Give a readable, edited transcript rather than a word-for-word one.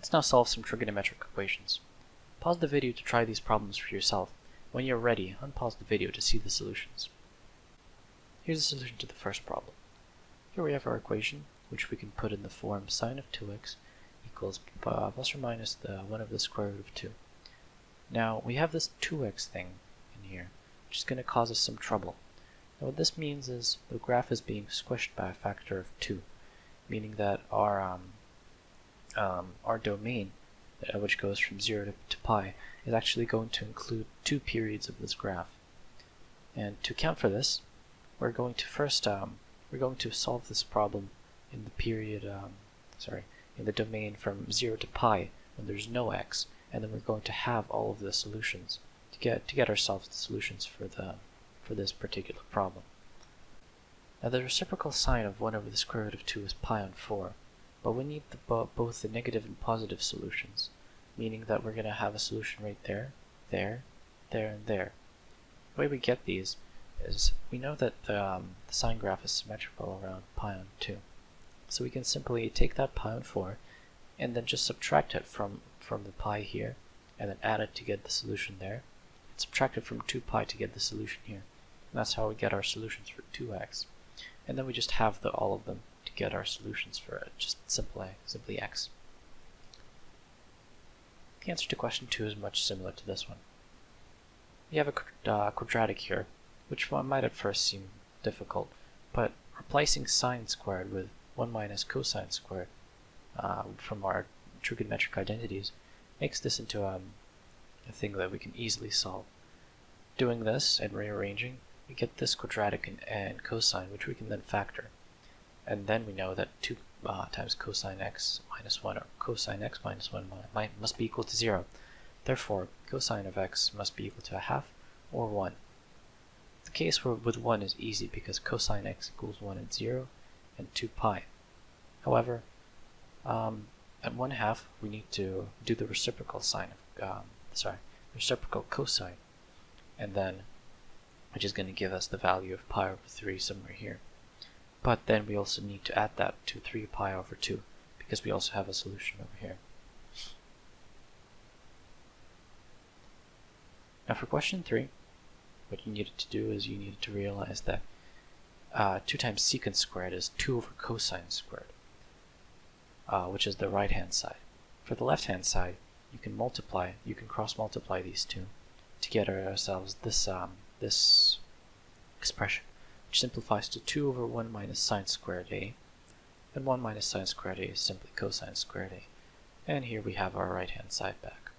Let's now solve some trigonometric equations. Pause the video to try these problems for yourself. When you're ready, unpause the video to see the solutions. Here's the solution to the first problem. Here we have our equation, which we can put in the form sine of 2x equals plus or minus the 1 over the square root of 2. Now, we have this 2x thing in here, which is going to cause us some trouble. Now, what this means is the graph is being squished by a factor of 2, meaning that our domain, which goes from 0 to pi, is actually going to include 2 periods of this graph. And to account for this, we're going to first solve this problem in the period, in the domain from 0 to pi when there's no x, and then we're going to have all of the solutions to get ourselves the solutions for this particular problem. Now, the reciprocal sign of 1 over the square root of 2 is pi on 4, but we need both the negative and positive solutions, meaning that we're going to have a solution right there, there, and there. The way we get these is we know that the sine graph is symmetrical around pi on 2. So we can simply take that pi on 4 and then just subtract it from the pi here, and then add it to get the solution there, and subtract it from 2 pi to get the solution here. And that's how we get our solutions for 2x. And then we just have all of them to get our solutions for just simply x. The answer to question 2 is much similar to this one. We have a quadratic here, which might at first seem difficult, but replacing sine squared with 1 minus cosine squared from our trigonometric identities makes this into a thing that we can easily solve. Doing this and rearranging, we get this quadratic and cosine, which we can then factor. And then we know that 2 times cosine x minus 1, or cosine x minus 1 must be equal to 0. Therefore, cosine of x must be equal to a half or 1. The case with 1 is easy because cosine x equals 1 and 0 and 2 pi. However, at 1/2 we need to do the reciprocal sign of reciprocal cosine, and then which is going to give us the value of pi over 3 somewhere here. But then we also need to add that to 3 pi over 2 because we also have a solution over here. Now for question 3, what you needed to do is you needed to realize that 2 times secant squared is 2 over cosine squared, which is the right hand side. For the left hand side, you can cross multiply these two to get ourselves this expression, which simplifies to 2 over 1 minus sine squared a, and 1 minus sine squared a is simply cosine squared a. And here we have our right hand side back.